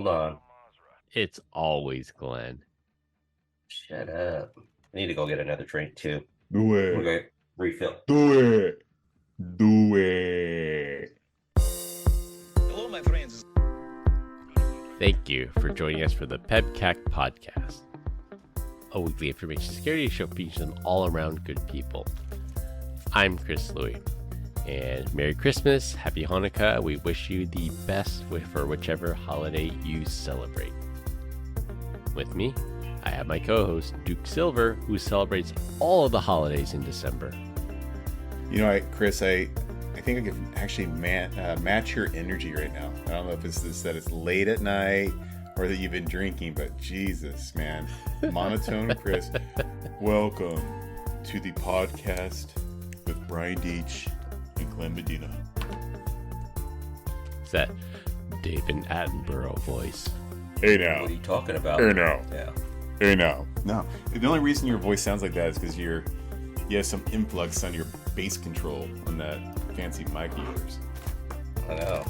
Hold on. It's always Glenn. Shut up. I need to go get another drink, too. Do it. Okay, refill. Do it. Do it. Hello, my friends. Thank you for joining us for the PEBCAK Podcast, a weekly information security show featuring all-around good people. I'm Chris Louie, and Merry Christmas, Happy Hanukkah. We wish you the best for whichever holiday you celebrate. With me, I have my co-host, Duke Silver, who celebrates all of the holidays in December. You know, Chris, I think I can actually match your energy right now. I don't know if it's this, that it's late at night or that you've been drinking, but Jesus, man. Monotone Chris. Welcome to the podcast with Brian Deitch and Glenn Medina. It's that David Attenborough voice. Hey now. What are you talking about? Hey now. Yeah. Hey now. No, the only reason your voice sounds like that is because you have some influx on your bass control on that fancy mic of yours. I know.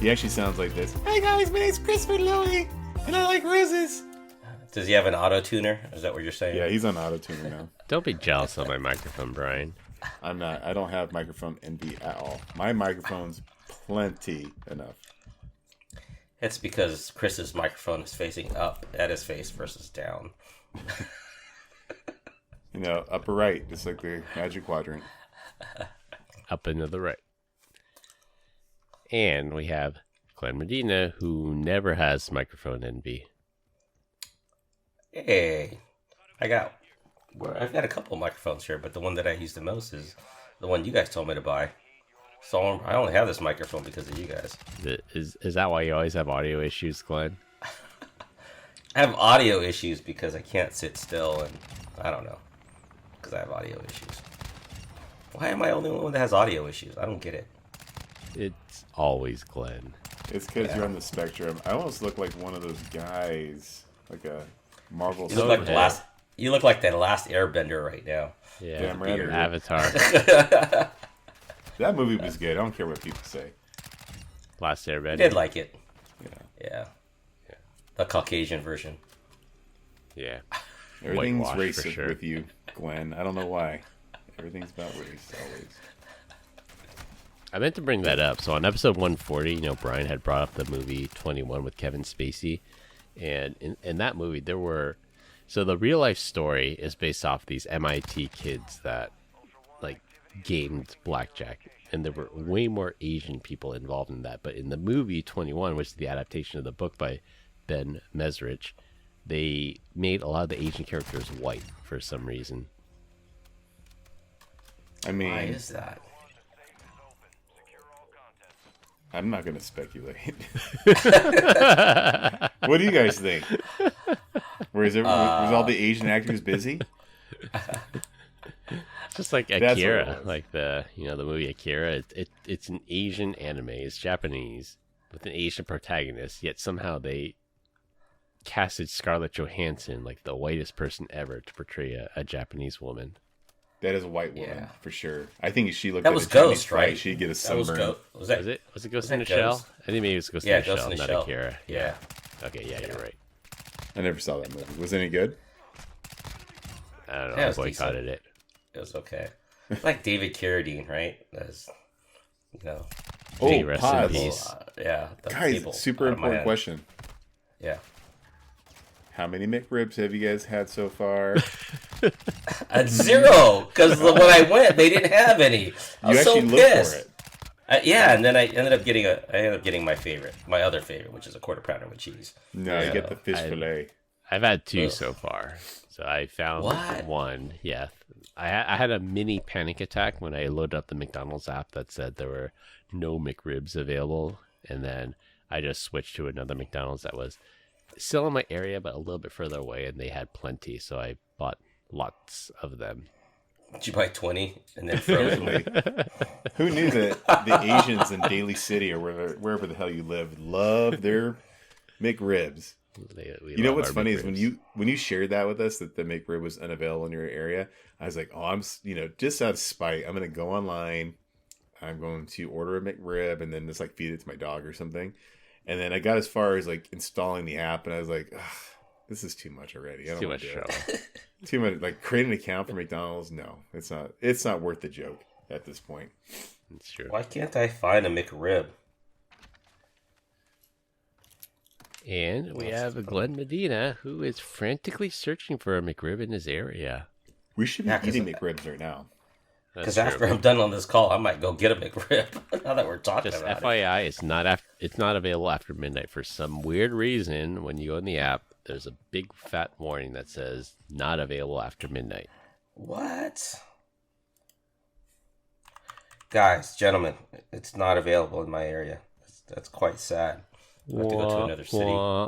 He actually sounds like this. Hey guys, my name's Chris Louie, and I like roses. Does he have an auto-tuner? Is that what you're saying? Yeah, he's on auto-tuner now. Don't be jealous of my microphone, Brian. I'm not. I don't have microphone envy at all. My microphone's plenty enough. It's because Chris's microphone is facing up at his face versus down. You know, upper right, just like the magic quadrant. Up and to the right. And we have Glenn Medina, who never has microphone envy. Hey, I've got a couple of microphones here, but the one that I use the most is the one you guys told me to buy. So I only have this microphone because of you guys. Is that why you always have audio issues, Glenn? I have audio issues because I can't sit still, and I don't know, because I have audio issues. Why am I the only one that has audio issues? I don't get it. It's always Glenn. It's because you're on the spectrum. I almost look like one of those guys, like a Marvel. You look like You look like that last Airbender right now. Yeah, Damn right. your Avatar. That movie was good. I don't care what people say. Last Airbender. I did like it. Yeah. Yeah. The Caucasian version. Yeah. Everything's Whitewash, racist for sure. with you, Glenn. I don't know why. Everything's about race always. I meant to bring that up. So on episode 140, Brian had brought up the movie 21 with Kevin Spacey. And in that movie, so the real life story is based off these MIT kids that gamed blackjack, and there were way more Asian people involved in that. But in the movie 21, which is the adaptation of the book by Ben Mesrich, they made a lot of the Asian characters white for some reason. I mean, Why is that? I'm not going to speculate. What do you guys think? Was all the Asian actors busy? Just like That's Akira, what it was. like the movie Akira. It's an Asian anime. It's Japanese with an Asian protagonist. Yet somehow they casted Scarlett Johansson, like the whitest person ever, to portray a Japanese woman. That is a white woman, Yeah. for sure. I think if she looked That at was a Chinese Ghost, fight, right? she'd get a That was sunburn. Ghost. Was that? Was it Ghost in the that Shell? Ghost? I think maybe it was Ghost Yeah, in the Ghost Shell, in the not Shell. Akira. Yeah. Okay, yeah, you're right. I never saw that movie. Was it any good? I don't know. Yeah, it I was boycotted it. It was okay. It's like David Carradine, right? That's, May he Oh, rest in pods. peace. yeah. the Guys, cable super out of my important head. question. Yeah. How many McRibs have you guys had so far? At 0, because when I went, they didn't have any. I You was so actually looked pissed. for it. Yeah, and then I ended up getting my other favorite, which is a quarter pounder with cheese. No, you get the fish fillet. I've had 2 Ugh. so far. So I found What? one. Yeah. I had a mini panic attack when I loaded up the McDonald's app that said there were no McRibs available. And then I just switched to another McDonald's that was still in my area, but a little bit further away. And they had plenty. So I bought lots of them. Did you buy 20 and then frozen? Who knew that the Asians in Daly City or wherever the hell you live love their McRibs? We You know love what's our funny is McRibs. when you shared that with us that the McRib was unavailable in your area, I was like, oh, I'm just out of spite, I'm gonna go online, I'm going to order a McRib and then just like feed it to my dog or something. And then I got as far as like installing the app, and I was like, ugh, this is too much already. I don't Too want much to do trouble. it. Too much. Like create an account for McDonald's. No, it's not. It's not worth the joke at this point. That's true. Why can't I find a McRib? And we have Glenn Medina, who is frantically searching for a McRib in his area. We should be Yeah, 'cause eating McRibs right now. Because That's after true. I'm done on this call, I might go get a McRib. Now that we're talking Just about it. FYI, it's not available after midnight for some weird reason. When you go in the app, there's a big fat warning that says not available after midnight. What? Guys, gentlemen, it's not available in my area. That's quite sad. I have to go to another city. Yeah.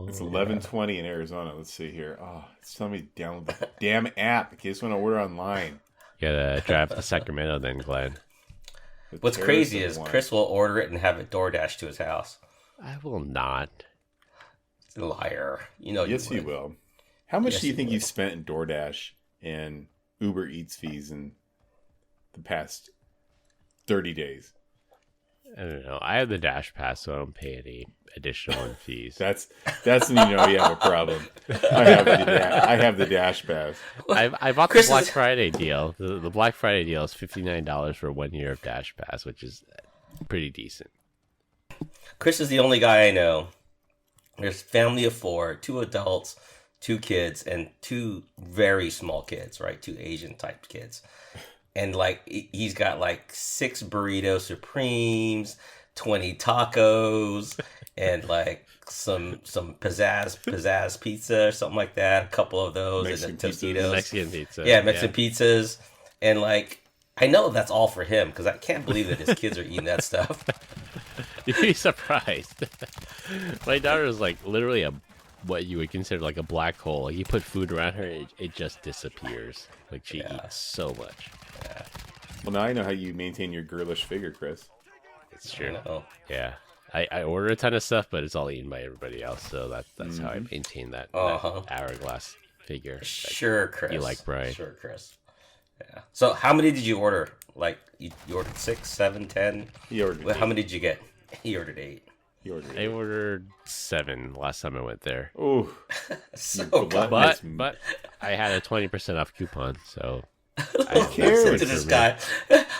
It's 11:20 in Arizona. Let's see here. Oh, it's telling me to download the damn app in case I want to order online. You gotta drive to Sacramento then, Glenn. The What's crazy terrorists is have won. Chris will order it and have it DoorDash to his house. I will not. Liar. You know Yes, you you would. will. How much Yes, do you you think will. you've spent in DoorDash and Uber Eats fees in the past 30 days? I don't know. I have the Dash Pass, so I don't pay any additional fees. That's when you know you have a problem. I have the Dash Pass. I bought the Chris Black is- Friday deal. The Black Friday deal is $59 for 1 year of Dash Pass, which is pretty decent. Chris is the only guy I know. There's a family of 4, 2 adults, 2 kids, and 2 very small kids, right? 2 Asian type kids. And like he's got like 6 burrito supremes, 20 tacos, and like some pizzazz pizza or something like that. A couple of those, Mexican and then pizzas. Tostitos. Mexican pizza. Yeah, Mexican pizzas. And like I know that's all for him because I can't believe that his kids are eating that stuff. You'd be surprised. My daughter is like literally what you would consider like a black hole. Like, you put food around her, it just disappears. Like she eats so much. Well, now I know how you maintain your girlish figure, Chris. It's true. Oh, Yeah. I order a ton of stuff, but it's all eaten by everybody else. So that's how I maintain that hourglass figure. that sure, Chris. You like Brian. Sure, Chris. Yeah. So how many did you order? Like you ordered 6, 7, 10? He ordered. Well, how 8. many did you get? He ordered 8. He ordered. I 8. ordered 7 last time I went there. Oh, So glutton. But Nice. but I had a 20% off coupon, so cares? listen to this guy.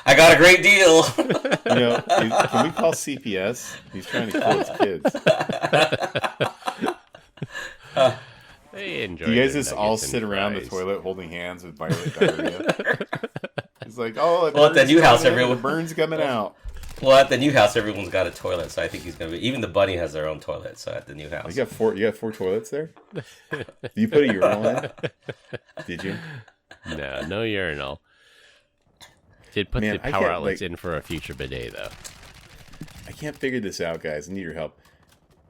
I got a great deal. you know, can we call CPS? He's trying to kill his kids. they enjoy. You guys their just all nuggets and sit around the fries. toilet holding hands with violent diarrhea. It's like, oh, Well, at the new house, the everyone- burns coming out. Well, at the new house, everyone's got a toilet, so I think he's gonna be. Even the bunny has their own toilet. So at the new house, You got 4. You got 4 toilets there. You put a urinal in? Did you? No urinal. Did put Man, the I power can't, outlets like- in for a future bidet though. I can't figure this out, guys. I need your help.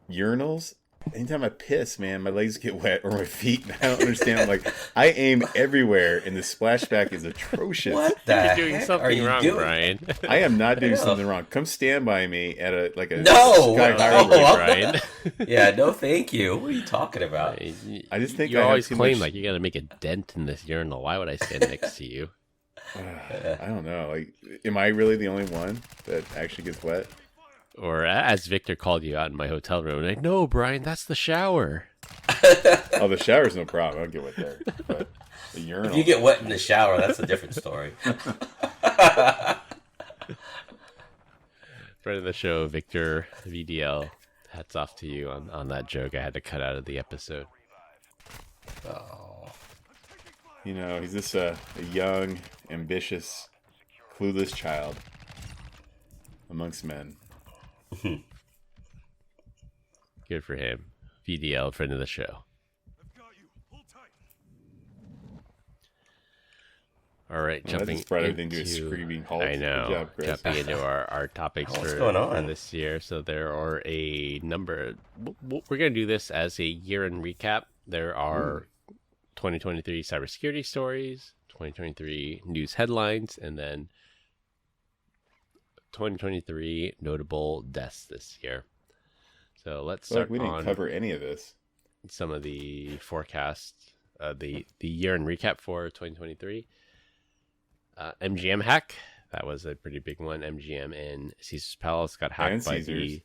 Urinals. Anytime I piss, man, my legs get wet or my feet. And I don't understand. I'm like, I aim everywhere, and the splashback is atrocious. what the You're doing heck are something you wrong, doing? Brian. I am not doing know. something wrong. Come stand by me at a No! sky Oh, highway. I'm Brian. Yeah, no, thank you. What are you talking about? I just think you I have always too claim much- like you got to make a dent in this urinal. Why would I stand next to you? I don't know. Like, am I really the only one that actually gets wet? Or as Victor called you out in my hotel room, like, no, Brian, that's the shower. Oh, the shower's no problem. I don't get wet there. But the urinal. If you get wet in the shower, that's a different story. Friend of the show, Victor VDL. Hats off to you on that joke I had to cut out of the episode. Oh, You know, he's just a young, ambitious, clueless child amongst men. Good for him. VDL, friend of the show. All right, Well, that jumping just brought everything to a into- screaming halt. I know. Good job, Chris. Jumping into our topics What's for, going for on? this year. So there are a number. We're going to do this as a year-end recap. There are 2023 cybersecurity stories, 2023 news headlines, and then 2023 notable deaths this year. So let's I feel like start we didn't on cover any of this. some of the forecasts, the year-end recap for 2023. MGM hack. that was a pretty big one. MGM and Caesar's Palace got hacked And by Caesars.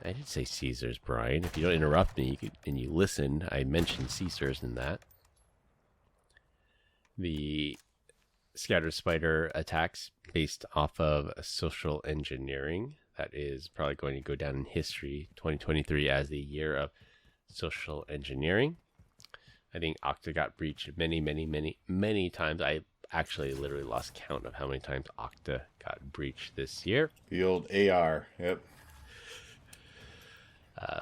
I didn't say Caesars, Brian. If you don't interrupt me and you listen, I mentioned Caesars in that. The Scattered Spider attacks based off of social engineering. That is probably going to go down in history. 2023 as the year of social engineering. I think Okta got breached many times. I actually literally lost count of how many times Okta got breached this year. The old AR. Yep.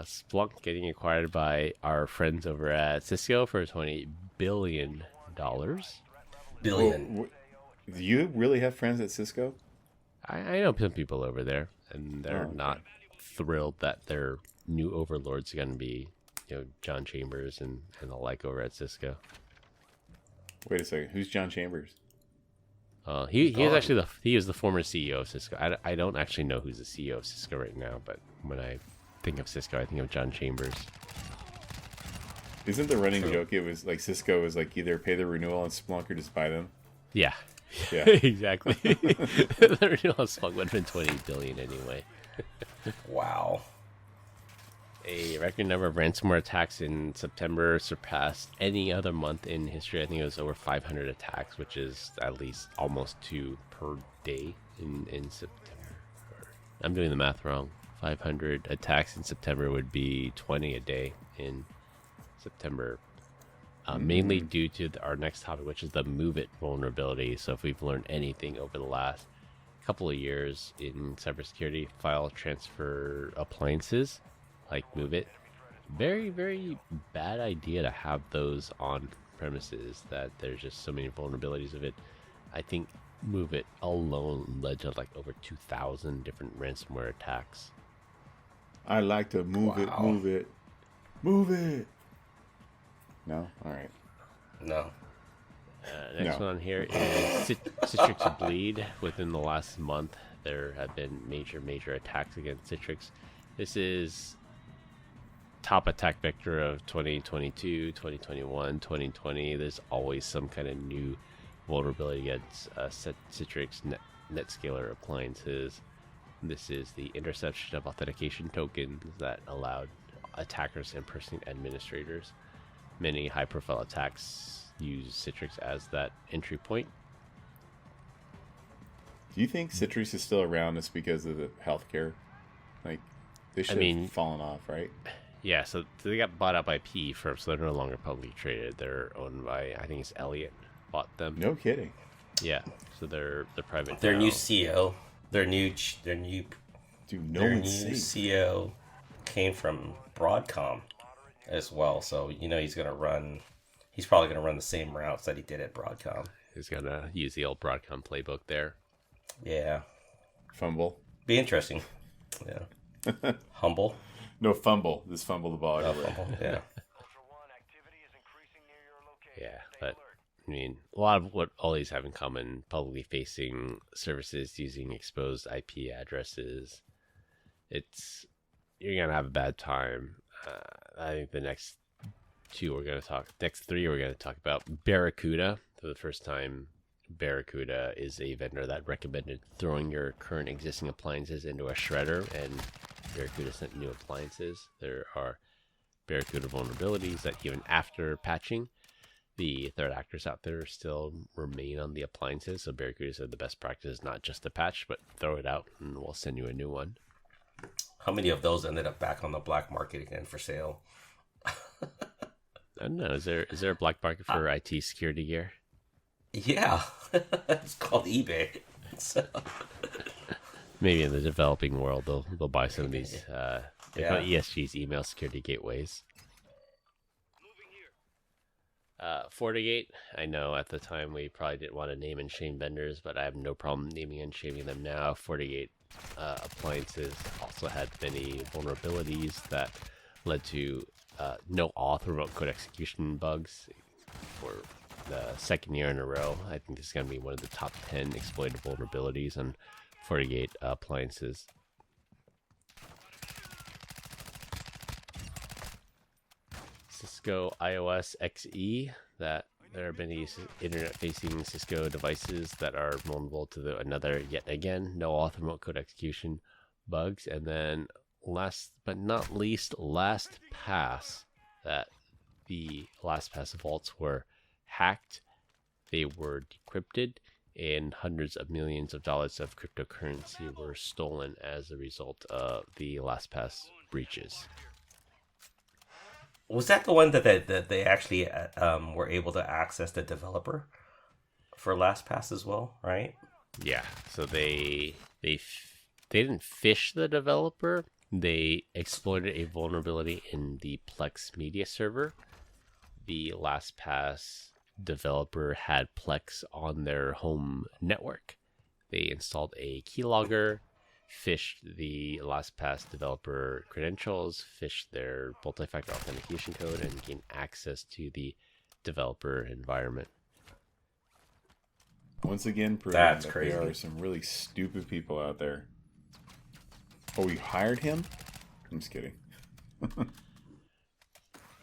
Splunk getting acquired by our friends over at Cisco for $20 billion. Billion. Do you really have friends at Cisco? I know some people over there, and they're not thrilled that their new overlords are going to be, John Chambers and the like over at Cisco. Wait a second. Who's John Chambers? He is actually he is the former CEO of Cisco. I don't actually know who's the CEO of Cisco right now, but when I think of Cisco, I think of John Chambers. Isn't the running joke? It was like Cisco was like either pay the renewal on Splunk or just buy them. Yeah. Yeah. Exactly. The renewal Splunk would have been $20 billion anyway. Wow. A record number of ransomware attacks in September surpassed any other month in history. I think it was over 500 attacks, which is at least almost 2 per day in September. I'm doing the math wrong. 500 attacks in September would be 20 a day in September. Mainly due to our next topic, which is the Move It vulnerability. So if we've learned anything over the last couple of years in cybersecurity, file transfer appliances like Move It, very, very bad idea to have those on premises, that there's just so many vulnerabilities of it. I think Move It alone led to like over 2,000 different ransomware attacks. I like to move it, move it, move it. No? All right. No. Next one here is Citrix Bleed. Within the last month, there have been major attacks against Citrix. This is top attack vector of 2022, 2021, 2020. There's always some kind of new vulnerability against Citrix NetScaler appliances. This is the interception of authentication tokens that allowed attackers and impersonate administrators. Many high-profile attacks use Citrix as that entry point. Do you think Citrix is still around just because of the healthcare? Like, they should have fallen off, right? Yeah, so they got bought out by PE firms, so they're no longer publicly traded. They're owned by, I think it's Elliott bought them. No kidding. Yeah, so they're private. Their now. new CEO, their new Dude, no their one's new safe. CEO came from Broadcom as well. So he's probably gonna run the same routes that he did at Broadcom. He's gonna use the old Broadcom playbook there. Yeah, Fumble. be interesting. Yeah, humble. No, fumble. Just fumble the ball. No, everywhere. humble. Yeah. Yeah, but a lot of what all these have in common: publicly facing services using exposed IP addresses. You're gonna have a bad time. I think the next three we're going to talk about Barracuda. For the first time, Barracuda is a vendor that recommended throwing your current existing appliances into a shredder, and Barracuda sent new appliances. There are Barracuda vulnerabilities that even after patching, the threat actors out there still remain on the appliances. So Barracuda said the best practice is not just to patch, but throw it out and we'll send you a new one. How many of those ended up back on the black market again for sale? I don't know. Is there a black market for IT security gear? Yeah, it's called eBay. So. Maybe in the developing world, they'll buy some of these. They call it ESG's, email security gateways. FortiGate. I know at the time we probably didn't want to name and shame vendors, but I have no problem naming and shaming them now. FortiGate appliances also had many vulnerabilities that led to no auth remote code execution bugs for the second year in a row. I think this is going to be one of the top 10 exploited vulnerabilities on FortiGate appliances. Cisco iOS XE, that there have been these internet-facing Cisco devices that are vulnerable to another, yet again, no auth remote code execution bugs. And then last but not least, LastPass, that the LastPass vaults were hacked, they were decrypted, and hundreds of millions of dollars of cryptocurrency were stolen as a result of the LastPass breaches. Was that the one that they actually were able to access the developer for LastPass as well, right? Yeah. So they didn't phish the developer. They exploited a vulnerability in the Plex media server. The LastPass developer had Plex on their home network. They installed a keylogger, phished the LastPass developer credentials, phished their multi-factor authentication code, and gained access to the developer environment. Once again, proving That's that crazy. there are some really stupid people out there. Oh, you hired him? I'm just kidding.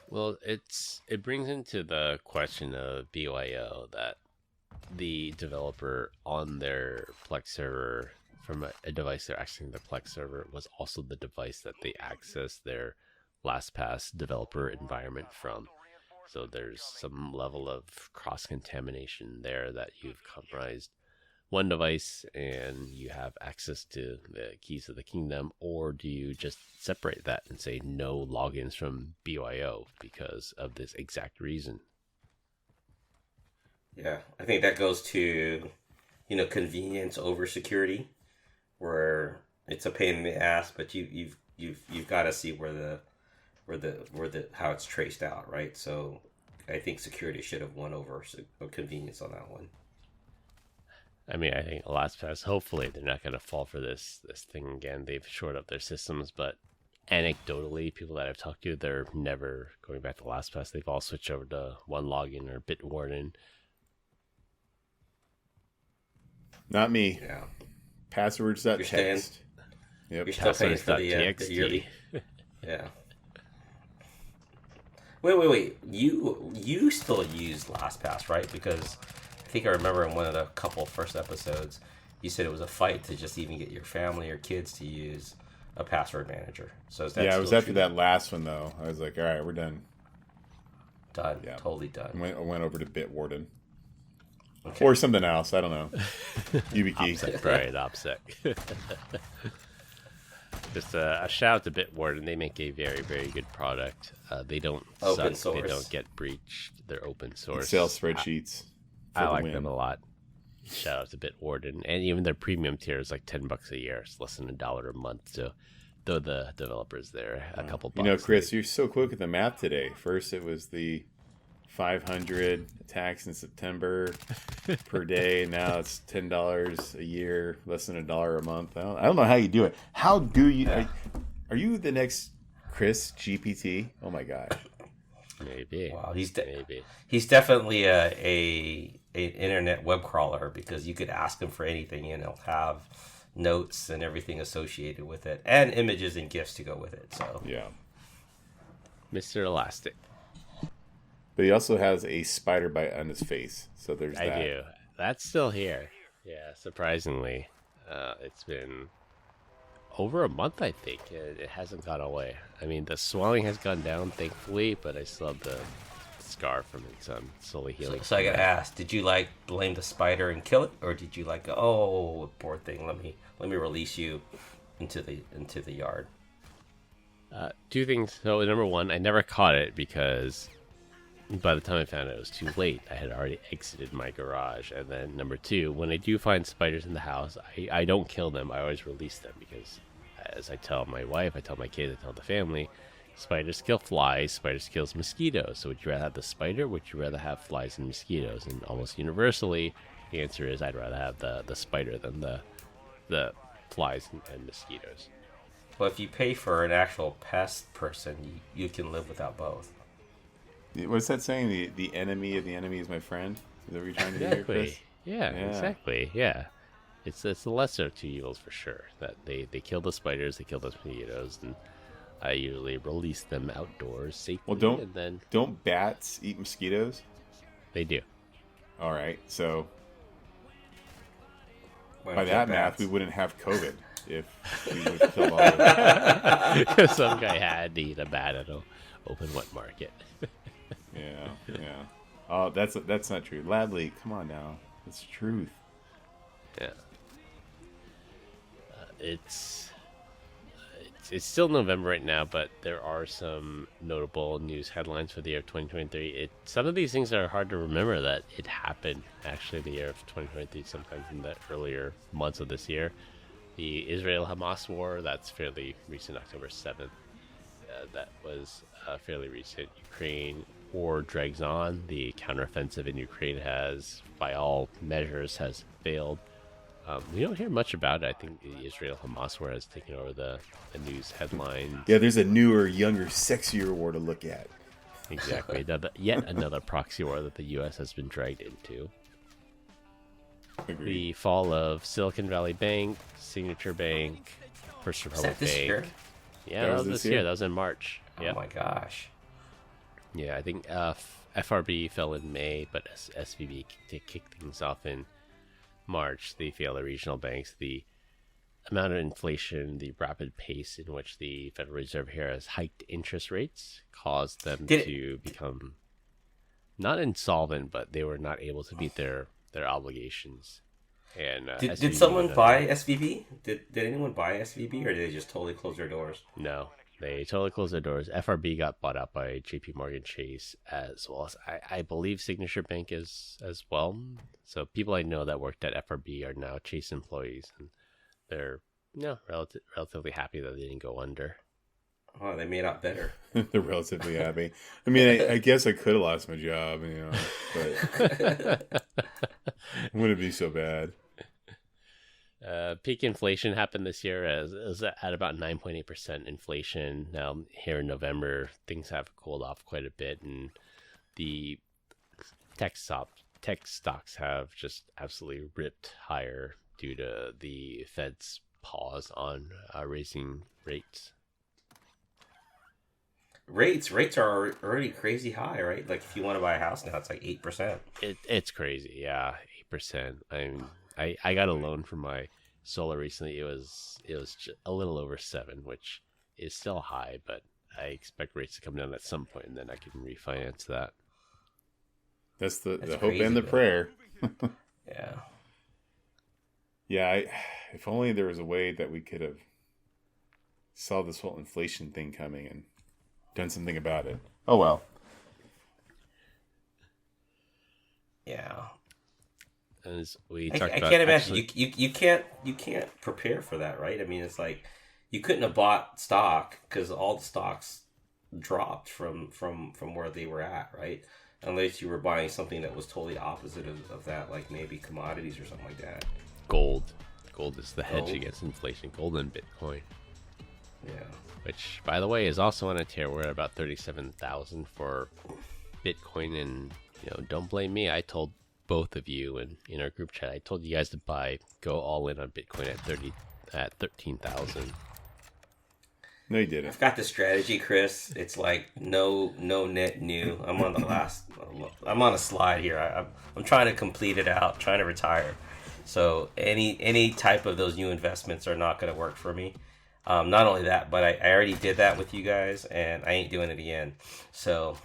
Well, it brings into the question of BYO that the developer on their Plex server from a device they're accessing the Plex server was also the device that they access their LastPass developer environment from. So there's some level of cross-contamination there that you've compromised one device and you have access to the keys of the kingdom, or do you just separate that and say no logins from BYO because of this exact reason? Yeah, I think that goes to, convenience over security, where it's a pain in the ass, but you've got to see where the how it's traced out, right? So I think security should have won over convenience on that one. I mean, I think LastPass, hopefully they're not going to fall for this thing again. They've shored up their systems, but anecdotally, people that I've talked to, they're never going back to LastPass. They've all switched over to OneLogin or Bitwarden. Not me. Yeah. Passwords.txt. Yep. You're still paying for the yearly. Yeah. Wait. You still use LastPass, right? Because I think I remember in one of the couple first episodes, you said it was a fight to just even get your family or kids to use a password manager. So is that Yeah, it was still after true? that last one, though. I was like, all right, we're done. Done. Yeah. Totally done. I went over to Bitwarden. Okay. Or something else. I don't know. YubiKey. OPSEC, right? OPSEC. Just a shout out to Bitwarden. They make a very, very good product. They don't Open suck. They source. don't get breached. They're open source. Excel spreadsheets. I for the like win. them a lot. Shout out to Bitwarden. And even their premium tier is like $10 a year. It's less than $1 a month. So though the developers there a couple bucks. Chris, you're so quick with the math today. First, it was the 500 attacks in September per day. Now it's $10 a year, less than $1 a month. I don't know how you do it. How do you? Are you the next Chris GPT? Oh my God. Maybe. Wow, maybe. he's definitely an internet web crawler, because you could ask him for anything and he'll have notes and everything associated with it, and images and GIFs to go with it. So Yeah. Mr. Elastic. But he also has a spider bite on his face. So there's that. I do. That's still here. Yeah, surprisingly. It's been over a month, I think. It hasn't gone away. I mean, the swelling has gone down, thankfully, but I still have the scar from it, so I'm slowly healing. So I gotta ask, did you blame the spider and kill it, or did you oh, poor thing, let me release you into the yard? Two things. So number one, I never caught it because by the time I found it was too late. I had already exited my garage. And then number two, when I do find spiders in the house, I don't kill them. I always release them because, as I tell my wife, I tell my kids, I tell the family, spiders kill flies, spiders kills mosquitoes. So would you rather have the spider, or would you rather have flies and mosquitoes? And almost universally, the answer is I'd rather have the spider than the flies and mosquitoes. Well, if you pay for an actual pest person, you can live without both. What's that saying? The enemy of the enemy is my friend? Is that what you're trying to do here, Exactly. Chris? Yeah, exactly. Yeah. It's the lesser of two evils for sure. That they kill the spiders, they kill the mosquitoes, and I usually release them outdoors safely. Well, and then don't bats eat mosquitoes? they do. All right, so Why by don't you that have math, bats? we wouldn't have COVID if we would have killed all of them. Some guy had to eat a bat at an open wet market. Yeah. Oh, that's not true. Ladley, come on now. It's the truth. Yeah. It's still November right now, but there are some notable news headlines for the year of 2023. Some of these things are hard to remember that it happened actually the year of 2023, sometimes in the earlier months of this year. The Israel-Hamas war, that's fairly recent, October 7th. That was fairly recent. Ukraine war drags on. The counteroffensive in Ukraine has, by all measures, has failed. We don't hear much about it. I think the Israel-Hamas war has taken over the news headlines. Yeah, there's a newer, younger, sexier war to look at. Exactly. Yet another proxy war that the U.S. has been dragged into. Agreed. The fall of Silicon Valley Bank, Signature Bank, First Is Republic that this Bank. year? Yeah, That that was was this this year. year? That was in March. Oh my gosh. Yeah, I think FRB fell in May, but SVB kicked things off in March. They failed the regional banks. The amount of inflation, the rapid pace in which the Federal Reserve here has hiked interest rates caused them to become not insolvent, but they were not able to meet their obligations. And Did SVB someone buy SVB? Did anyone buy SVB, or did they just totally close their doors? No, they totally closed their doors. FRB got bought out by JP Morgan Chase, as well as I believe Signature Bank is as well. So people I know that worked at FRB are now Chase employees, and they're relatively happy that they didn't go under. Oh, they made out better. They're relatively happy. I mean, I guess I could have lost my job, but wouldn't be so bad. Peak inflation happened this year as at about 9.8% inflation. Now here in November, things have cooled off quite a bit, and the tech stocks have just absolutely ripped higher due to the Fed's pause on raising rates. Rates are already crazy high, right? Like if you want to buy a house now, it's like 8%. It's crazy, yeah, 8%. I got a loan for my solar recently. It was just a little over 7, which is still high, but I expect rates to come down at some point, and then I can refinance that. That's the hope crazy, and the though. prayer. Yeah. Yeah, if only there was a way that we could have saw this whole inflation thing coming and done something about it. Oh well. Yeah. As we I talked about, can't imagine actually, you can't prepare for that, right? I mean, it's like you couldn't have bought stock because all the stocks dropped from where they were at, right? Unless you were buying something that was totally opposite of that, like maybe commodities or something like that. gold is the hedge Gold. against inflation. Gold and Bitcoin, Yeah. which, by the way, is also on a tear. We're at about 37,000 for Bitcoin, and don't blame me. I told both of you in our group chat, I told you guys to go all in on Bitcoin at 13,000. No, you didn't. I've got the strategy, Chris. It's like no net new. I'm on a slide here. I'm trying to complete it out, trying to retire. So any type of those new investments are not going to work for me. Not only that, but I already did that with you guys, and I ain't doing it again. So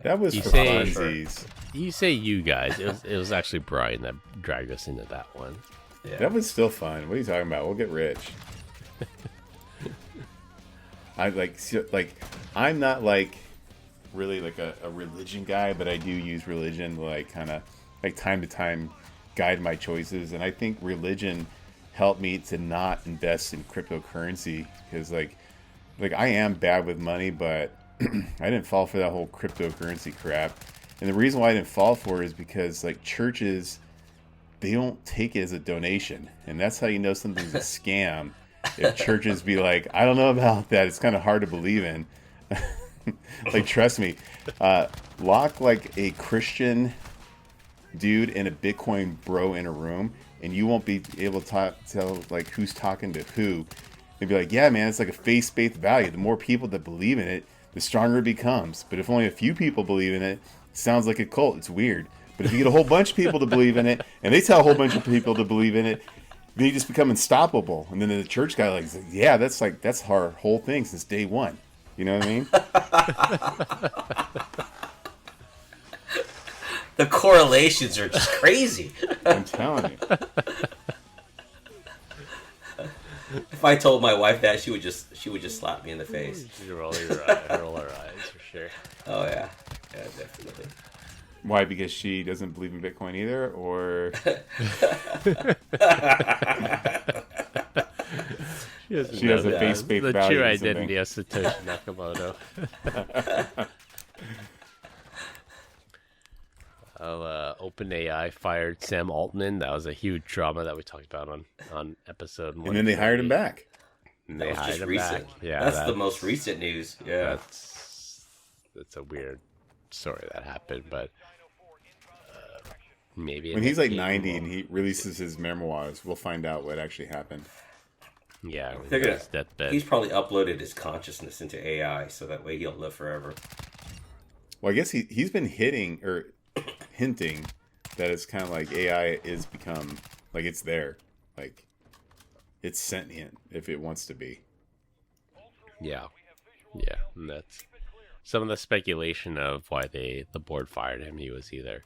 That was You for say- funsies. You say you guys. It was actually Brian that dragged us into that one. yeah. That was still fun. What are you talking about? We'll get rich. I'm not like really like a religion guy, but I do use religion to like kind of like time to time guide my choices. And I think religion helped me to not invest in cryptocurrency because like I am bad with money, but I didn't fall for that whole cryptocurrency crap. And the reason why I didn't fall for it is because like churches, they don't take it as a donation. And that's how you know something's a scam. If churches be like, I don't know about that, it's kind of hard to believe in. Like, trust me, lock like a Christian dude and a Bitcoin bro in a room, and you won't be able to tell like who's talking to who. They'd be like, yeah, man, it's like a faith-based value. The more people that believe in it, the stronger it becomes. But if only a few people believe in it, it sounds like a cult. It's weird. But if you get a whole bunch of people to believe in it, and they tell a whole bunch of people to believe in it, then you just become unstoppable. And then the church guy like, yeah, that's our whole thing since day one. You know what I mean? The correlations are just crazy. I'm telling you. If I told my wife that, she would just slap me in the face. You roll her eyes for sure. Oh yeah, definitely. Why? Because she doesn't believe in Bitcoin either, or she has a face-based the value. true or identity of Satoshi Nakamoto. OpenAI fired Sam Altman. That was a huge drama that we talked about on episode 1. And then they hired him back. And they That was hired just him recent. back. Yeah, that's the most recent news. Yeah, that's a weird story that happened, but maybe When he's like 90 and he releases his memoirs, we'll find out what actually happened. Yeah, he's probably uploaded his consciousness into AI, so that way he'll live forever. Well, I guess he's been hinting that it's kind of like AI is become like it's there, like it's sentient if it wants to be. Yeah, and that's some of the speculation of why the board fired him. He was either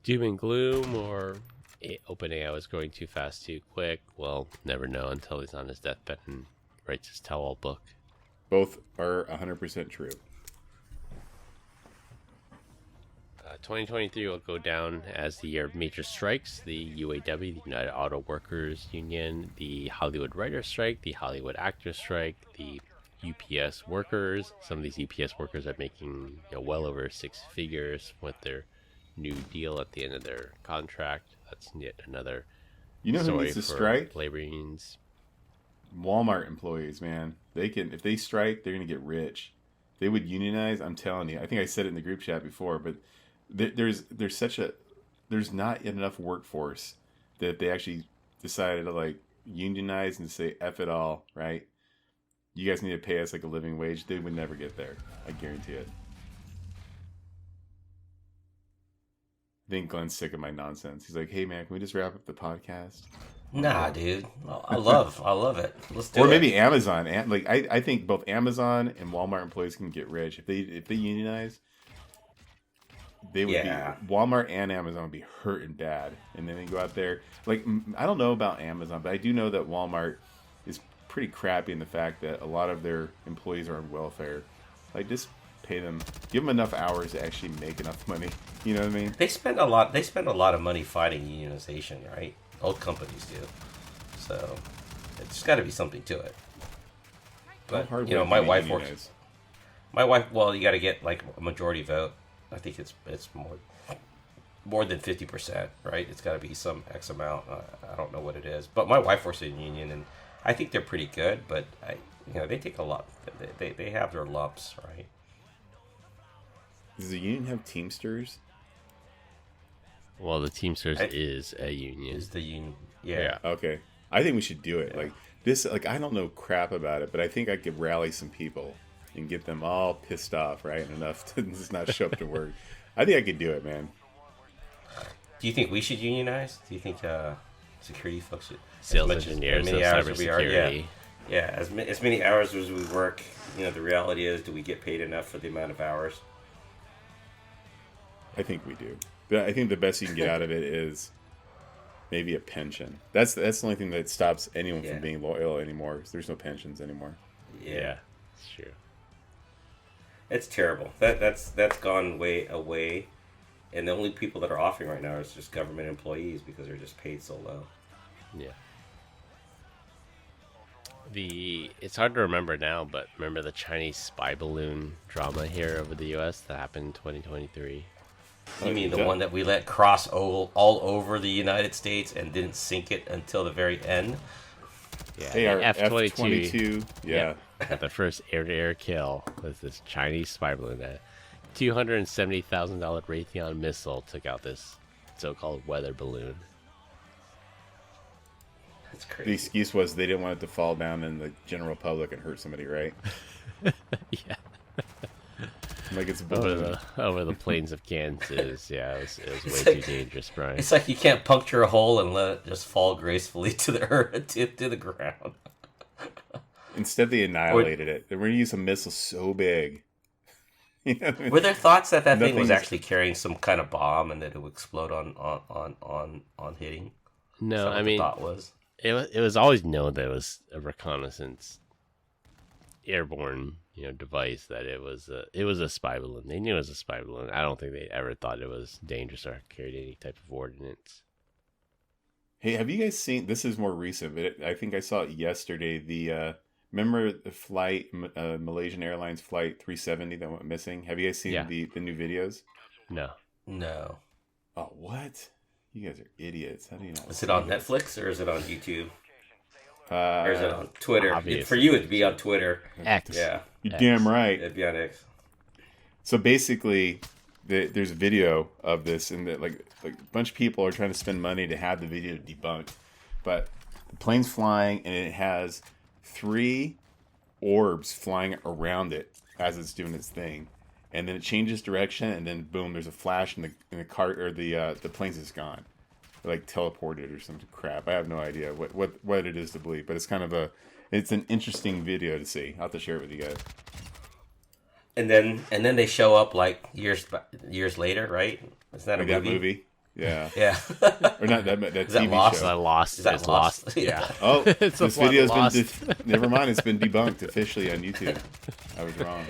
doom and gloom or OpenAI was going too fast, too quick. We'll never know until he's on his deathbed and writes his tell-all book. Both are 100% true. 2023 will go down as the year of major strikes. The UAW, the United Auto Workers Union, the Hollywood Writers Strike, the Hollywood Actors Strike, the UPS workers. Some of these UPS workers are making well over 6 figures with their new deal at the end of their contract. That's yet another who story needs to for strike? labor unions. Walmart employees, man. If they strike, they're gonna get rich. They would unionize. I'm telling you. I think I said it in the group chat before, but there's not enough workforce that they actually decided to like unionize and say F it all, right? You guys need to pay us like a living wage. They would never get there. I guarantee it. I think Glenn's sick of my nonsense. He's like, hey man, can we just wrap up the podcast? Nah, dude. I love it. Let's do it. Or maybe Amazon. I think both Amazon and Walmart employees can get rich if they unionize. They would be Walmart and Amazon would be hurting bad, and then they go out there. Like I don't know about Amazon, but I do know that Walmart is pretty crappy in the fact that a lot of their employees are on welfare. Like just pay them, give them enough hours to actually make enough money. You know what I mean? They spend a lot of money fighting unionization, right? Old companies do. So it's got to be something to it. But my wife works. Well, you got to get like a majority vote. I think it's more than 50%, right? It's got to be some X amount. I don't know what it is, but my wife works in a union, and I think they're pretty good. But they take a lot. They have their lumps, right? Does the union have Teamsters? Well, the Teamsters is a union. Is the union? Yeah. Okay. I think we should do it. Like this. Like I don't know crap about it, but I think I could rally some people and get them all pissed off, right? Enough to just not show up to work. I think I could do it, man. Do you think we should unionize? Do you think security folks should? Sales engineers of cybersecurity. Yeah, as many hours as we work, the reality is, do we get paid enough for the amount of hours? I think we do. But I think the best you can get out of it is maybe a pension. That's the only thing that stops anyone from being loyal anymore. There's no pensions anymore. Yeah, it's true. It's terrible. That's gone way away, and the only people that are offering right now is just government employees because they're just paid so low. Yeah. It's hard to remember now, but remember the Chinese spy balloon drama here over the U.S. that happened in 2023? You mean the one that we let cross all over the United States and didn't sink it until the very end? Yeah, they are F-22. Yeah. The first air-to-air kill was this Chinese spy balloon. A $270,000 Raytheon missile took out this so-called weather balloon. That's crazy. The excuse was they didn't want it to fall down in the general public and hurt somebody, right? Yeah. I'm like it's a over the plains of Kansas. Yeah, it was way too dangerous, Brian. It's like you can't puncture a hole and let it just fall gracefully to the earth, to the ground. Instead, they annihilated it. They were going to use a missile so big. You know what I mean? Were there thoughts that thing was Nothing's- actually carrying some kind of bomb and that it would explode on hitting? Is No, that what I the mean, thought was. it was always known that it was a reconnaissance airborne, device, that it was a spy balloon. They knew it was a spy balloon. I don't think they ever thought it was dangerous or carried any type of ordnance. Hey, have you guys seen? This is more recent, but I think I saw it yesterday. Remember the flight, Malaysian Airlines flight 370 that went missing? Have you guys seen the new videos? No. No. Oh, what? You guys are idiots. How do you not? Is it on Netflix or is it on YouTube? Uh, Or is it on Twitter? obviously. For you, it'd be on Twitter. X. Yeah, You're damn right. it'd be on X. So basically, there's a video of this, and that like a bunch of people are trying to spend money to have the video debunked. But the plane's flying, and it has 3 orbs flying around it as it's doing its thing, and then it changes direction, and then boom, there's a flash, and the cart or the plane's just gone, like teleported or some crap. I have no idea what it is to believe, but it's kind of it's an interesting video to see. I'll have to share it with you guys. And then they show up like years later, right? Is that Like a that movie? movie. Yeah. Yeah. Or not that that TV Lost? show. Lost. Is that It's Lost? lost. Yeah. Yeah. Oh, It's this a lot video's lost. been never mind. It's been debunked officially on YouTube. I was wrong.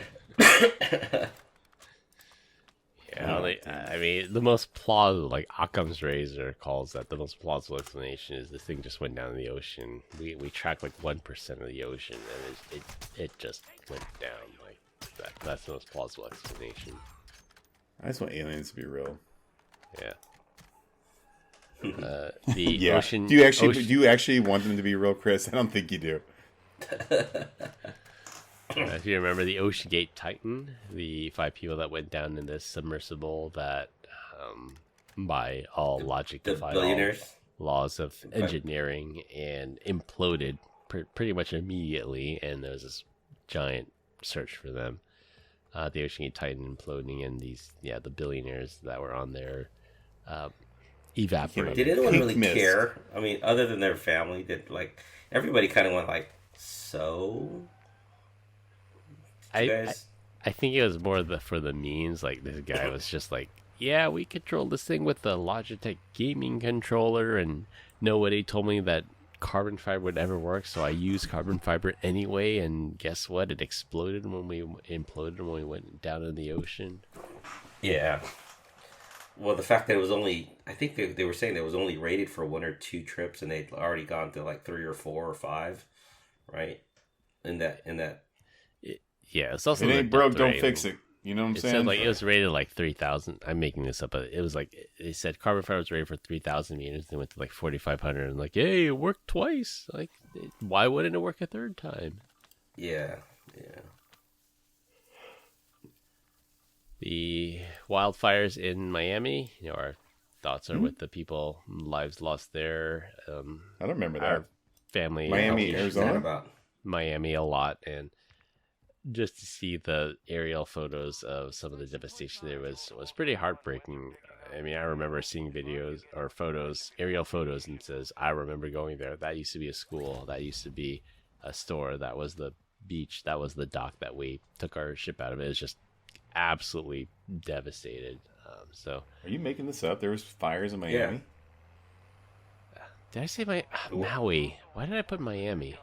Yeah, I mean, the most plausible, like Occam's razor calls that the most plausible explanation is this thing just went down in the ocean. We tracked like 1% of the ocean, and it just went down. Like that's the most plausible explanation. I just want aliens to be real. Yeah. The ocean. Do you actually want them to be real, Chris? I don't think you do. If you remember the Ocean Gate Titan, the 5 people that went down in this submersible that, by all logic, The defied all billionaires. laws of engineering and imploded pretty much immediately, and there was this giant search for them. The Ocean Gate Titan imploding, and the billionaires that were on there evaporated. Did anyone Pink really mist. care? I mean, other than their family, did like everybody kind of went like, so? I Guys? think it was more for the memes. Like, this guy was just like, yeah, we controlled this thing with the Logitech gaming controller, and nobody told me that carbon fiber would ever work, so I used carbon fiber anyway, and guess what? It exploded when we imploded when we went down in the ocean. Yeah. Well, the fact that it was only, I think they were saying that it was only rated for 1 or 2 trips, and they'd already gone to like 3 or 4 or 5, right? In that. Yeah, it's also If it the ain't broke, depth don't rating. fix it. You know what I'm It saying? said like it was rated like 3,000. I'm making this up, but it was like they said carbon fiber was rated for 3,000 meters. They went to like 4,500, and like, hey, it worked twice. Like, why wouldn't it work a third time? Yeah. The wildfires in Miami. Our thoughts are with the people, lives lost there. I don't remember that. Our family, Miami, What's Arizona? that about? Miami a lot, and just to see the aerial photos of some of the devastation there was pretty heartbreaking. I mean, I remember seeing videos or photos, aerial photos, and it says, I remember going there. That used to be a school. That used to be a store. That was the beach. That was the dock that we took our ship out of. It was just absolutely devastated. So, Are you making this up? There was fires in Miami? did I say Maui? Why did I put Miami?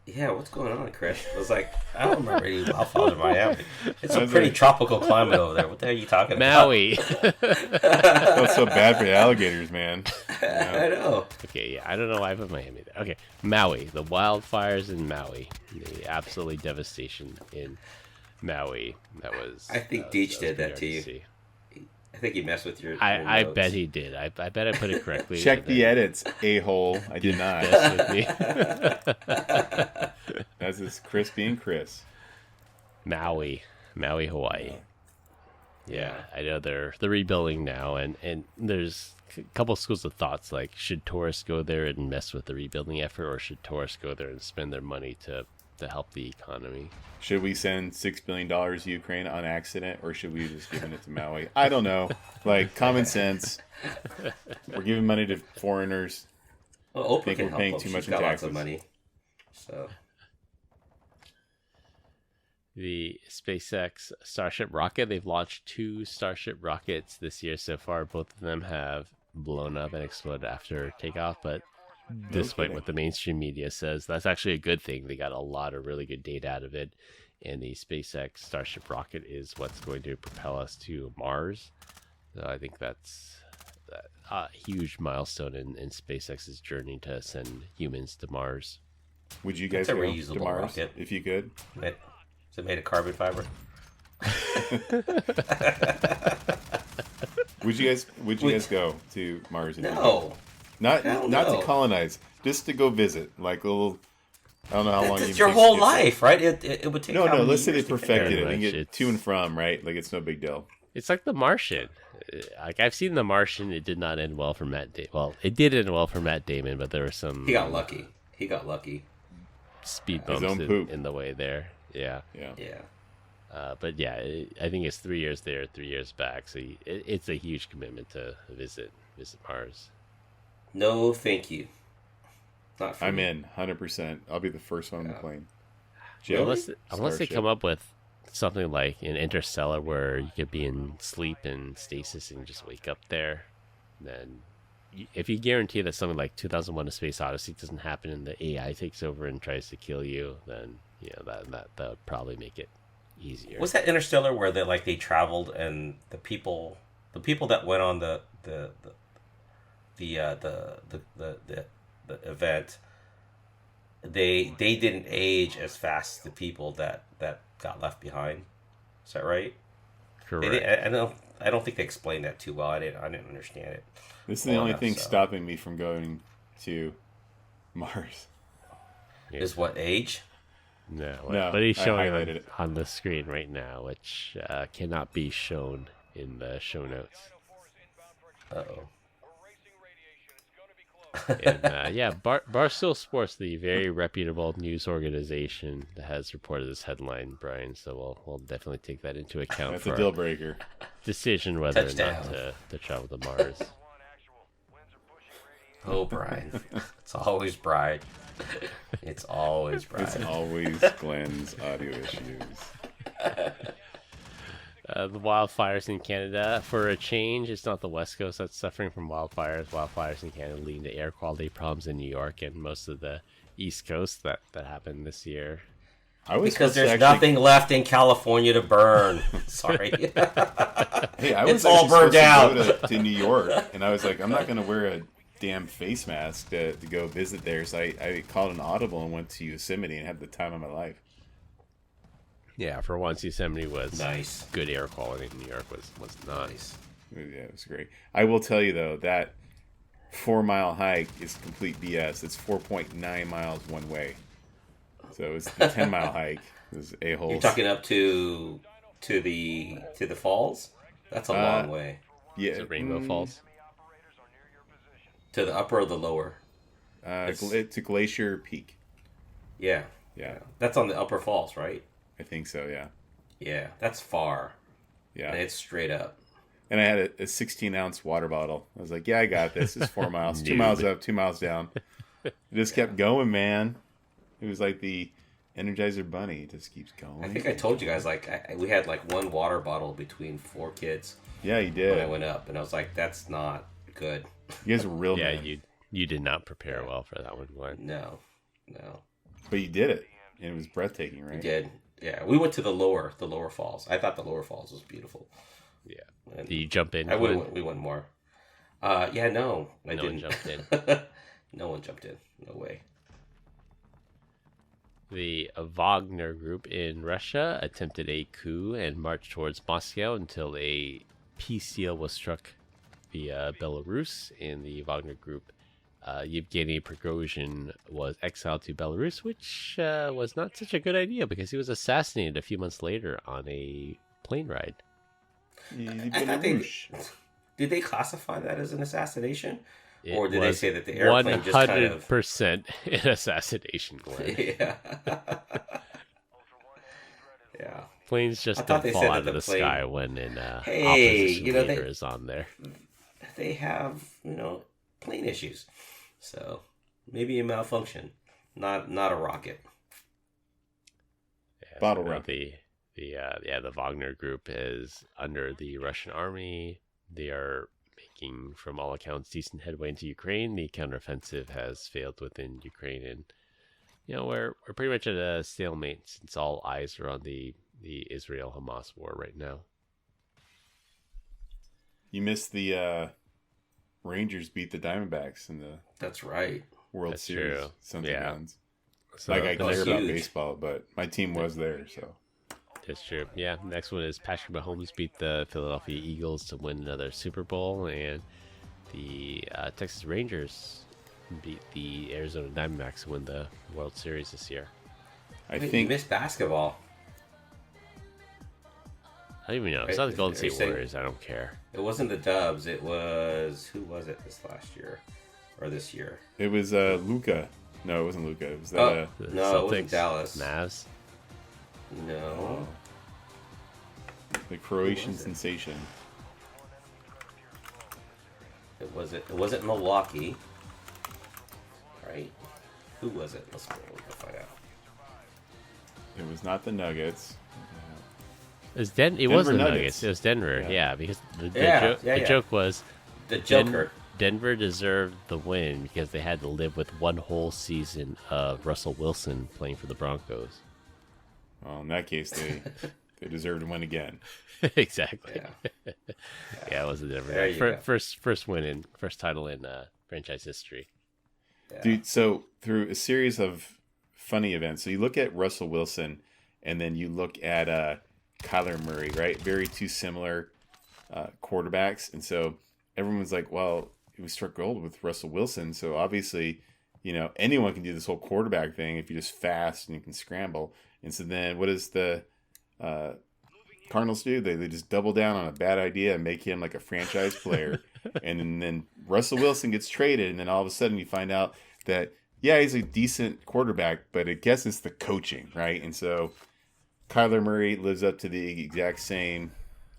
Yeah, what's going on, Chris? I was like, I don't remember any wildfires in Miami. It's a was pretty like- tropical climate over there. What the hell are you talking about? Maui. That's so bad for the alligators, man. I know. Okay, yeah, I don't know why I put Miami there. Okay, Maui, the wildfires in Maui, the absolutely devastation in Maui. That was. I think was Deej did pretty that to you. hard see. I think he messed with your. I notes. bet he did. I bet I put it correctly. Check and the then edits, a-hole. I did not. messed with me. That's just Chris being Chris. Maui, Hawaii. Yeah, I know they're rebuilding now, and there's a couple schools of thoughts, like, should tourists go there and mess with the rebuilding effort, or should tourists go there and spend their money to help the economy. Should we send $6 billion to Ukraine on accident, or should we have just given it to Maui? I don't know. Like, common sense. We're giving money to foreigners. Well, Oprah I think can we're help paying them. too She's much in got lots taxes. of money. So The SpaceX Starship rocket, they've launched 2 Starship rockets this year so far. Both of them have blown up and exploded after takeoff, but despite what the mainstream media says, that's actually a good thing. They got a lot of really good data out of it, and the SpaceX Starship rocket is what's going to propel us to Mars. So I think that's a huge milestone in SpaceX's journey to send humans to Mars. Would you guys It's a go to reusable Mars rocket. if you could? is it made of carbon fiber? Would you guys go to Mars? If you No. could? Hell Not no. to colonize, just to go visit. Like a little. I don't know how long. It's your whole life, right? It would take. No, how many let's say they years to get perfected there? it and Much, get it's- to and from, right? Like it's no big deal. It's like The Martian. Like I've seen The Martian. It did not end well for Matt Damon. Well, it did end well for Matt Damon, but there were some He got lucky. speed His bumps own poop. in the way there. Yeah. Yeah. Yeah. But yeah, I think it's 3 years there, 3 years back. So it's a huge commitment to visit Mars. No, thank you. Not for I'm me. in 100%. I'll be the first one on the plane. Really? Unless they Starship. come up with something like an Interstellar where you could be in sleep and stasis and just wake up there, then if you guarantee that something like 2001: A Space Odyssey doesn't happen and the AI takes over and tries to kill you, then that would probably make it easier. Was that Interstellar where they traveled and the people that went on the event, they didn't age as fast as the people that got left behind. Is that right? Correct. I don't think they explained that too well. I didn't understand it. This is the Well only enough, thing so. stopping me from going to Mars. Yeah. Is what age? No, No, but he's I showing highlighted it. on the screen right now, which cannot be shown in the show notes. Uh-oh. And Barstool Sports, the very reputable news organization, has reported this headline, Brian. So we'll definitely take that into account That's for a deal our breaker. decision whether Touchdown. or not to travel to Mars. Oh, Brian. It's always Brian. It's always Brian. It's always Glenn's audio issues. The wildfires in Canada, for a change, it's not the West Coast that's suffering from wildfires. Wildfires in Canada leading to air quality problems in New York and most of the East Coast that happened this year. I was Because supposed to there's actually- nothing left in California to burn. Sorry. Hey, I was It's all actually burned supposed to out. go to New York, and I was like, I'm not going to wear a damn face mask to go visit there. So I called an audible and went to Yosemite and had the time of my life. Yeah, for once, Yosemite was Nice. good air quality. New York was not. Nice. Yeah, it was great. I will tell you though that 4-mile hike is complete BS. It's 4.9 miles one way. So it's the 10-mile hike. There's a-holes. You're talking up to the falls? That's a long way. Yeah, Is it Rainbow Falls? To the upper or the lower? to Glacier Peak. Yeah. Yeah, That's on the upper falls, right? I think so. Yeah, Yeah. That's far. yeah. And it's straight up. And I had a 16-ounce water bottle. I was like, yeah, I got this. It's 4 miles. 2 Dude. miles up, 2 miles down. It just kept going, man. It was like the Energizer Bunny. It just keeps going. I think I told you guys, we had one water bottle between 4 kids Yeah, you when I did. went up. And I was like, that's not good. You guys were real Yeah, men. you did not prepare well for that one, Glenn. No. But you did it. And it was breathtaking, right? We did. Yeah. We went to the lower falls. I thought the lower falls was beautiful. Yeah. And Did you jump in? I would Glenn? have. We went more. Yeah, no, I No didn't. one jumped in. No one jumped in. No way. The Wagner Group in Russia attempted a coup and marched towards Moscow until a peace deal was struck via Belarus. And the Wagner Group, Yevgeny Prigozhin, was exiled to Belarus, which was not such a good idea because he was assassinated a few months later on a plane ride. I thought did they classify that as an assassination? Or did they say that the airplane just kind of 100% an assassination, Glenn? Yeah. Yeah. Planes just thought don't they fall said out that of the the plane- sky when an Hey, opposition you know, leader is on there. They have, plane issues. So maybe a malfunction, not a rocket. Yeah, Bottle so rocket. The Wagner group is under the Russian army. They are making, from all accounts, decent headway into Ukraine. The counteroffensive has failed within Ukraine, and we're pretty much at a stalemate since all eyes are on the Israel-Hamas war right now. You missed the Rangers beat the Diamondbacks in the That's right. World That's Series. true. Something Yeah. else. So Like I the care next- about huge. baseball, but my team was there, so That's true. Yeah, next one is Patrick Mahomes beat the Philadelphia Eagles to win another Super Bowl, and the Texas Rangers beat the Arizona Diamondbacks to win the World Series this year. I Wait, you think missed basketball. I don't even know. It's Right, not the Golden are you State saying- Warriors. I don't care. It wasn't the Dubs. It was who was it this last year or this year? it was Luca. No, it wasn't Luca. It was that. Oh. The No, it wasn't Celtics, Dallas. Mavs. No. The Croatian was it? sensation. It wasn't Milwaukee. Right? Who was it? Let's go find out. It was not the Nuggets. It was the Nuggets. Nuggets. It was Denver. Yeah. Yeah, because the Yeah. joke was The Joker. Denver deserved the win because they had to live with one whole season of Russell Wilson playing for the Broncos. Well, in that case, they deserve to win again. Exactly. Yeah. Yeah, it was a Denver. There you go. First win in first title in franchise history. Yeah. Dude, so through a series of funny events, so you look at Russell Wilson and then you look at Kyler Murray, right? Very two similar quarterbacks. And so everyone's like, well, we struck gold with Russell Wilson. So obviously, anyone can do this whole quarterback thing if you're just fast and you can scramble. And so then what does the Cardinals do? They just double down on a bad idea and make him like a franchise player. And then Russell Wilson gets traded. And then all of a sudden you find out that, yeah, he's a decent quarterback, but I guess it's the coaching, right? And so Kyler Murray lives up to the exact same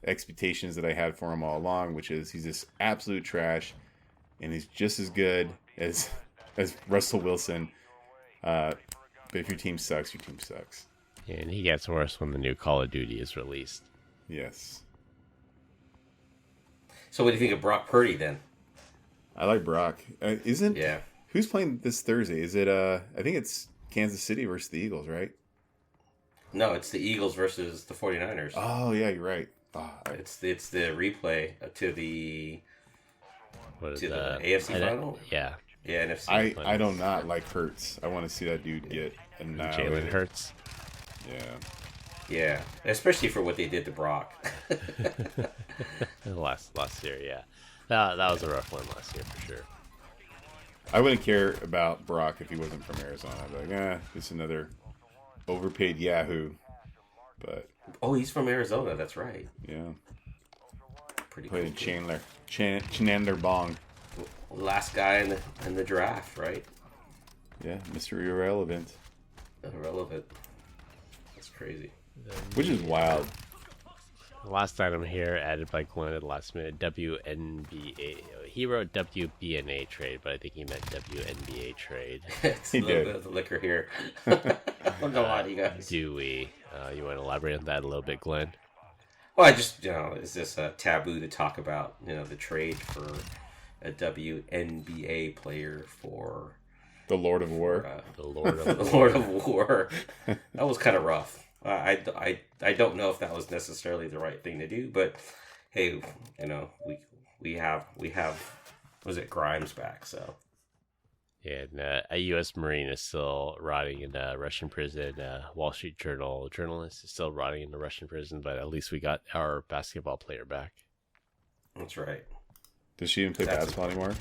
expectations that I had for him all along, which is he's just absolute trash, and he's just as good as Russell Wilson. But if your team sucks, your team sucks. And he gets worse when the new Call of Duty is released. Yes. So what do you think of Brock Purdy then? I like Brock. Yeah. Who's playing this Thursday? Is it I think it's Kansas City versus the Eagles, right? No, it's the Eagles versus the 49ers. Oh yeah, you're right. It's the replay to the What is To the that? AFC final? Yeah. yeah NFC. I do not like Hurts. I want to see that dude get annihilated. Jalen Hurts. Yeah. Yeah, especially for what they did to Brock. Last year, yeah. That was a rough one last year for sure. I wouldn't care about Brock if he wasn't from Arizona. I'd be like, just another overpaid Yahoo. But Oh, he's from Arizona. That's right. yeah, Pretty played cool. in Chandler Bong. Last guy in the draft, right? Yeah, Mr. Irrelevant, Irrelevant. That's crazy. which is wild. Last item here, added by Glenn at the last minute, WNBA. He wrote WBNA trade, but I think he meant WNBA trade. It's He a little did. bit of the liquor here. I'm not gonna lie to you guys. Do we? You want to elaborate on that a little bit, Glenn? Well, I just, is this a taboo to talk about, the trade for a WNBA player for The Lord of War. The Lord the of Lord of War? That was kind of rough. I don't know if that was necessarily the right thing to do, but hey, we have was it Grimes back? So And a U.S. Marine is still rotting in a Russian prison. Wall Street Journal journalist is still rotting in the Russian prison, but at least we got our basketball player back. that's right. Does she even play That's basketball anymore?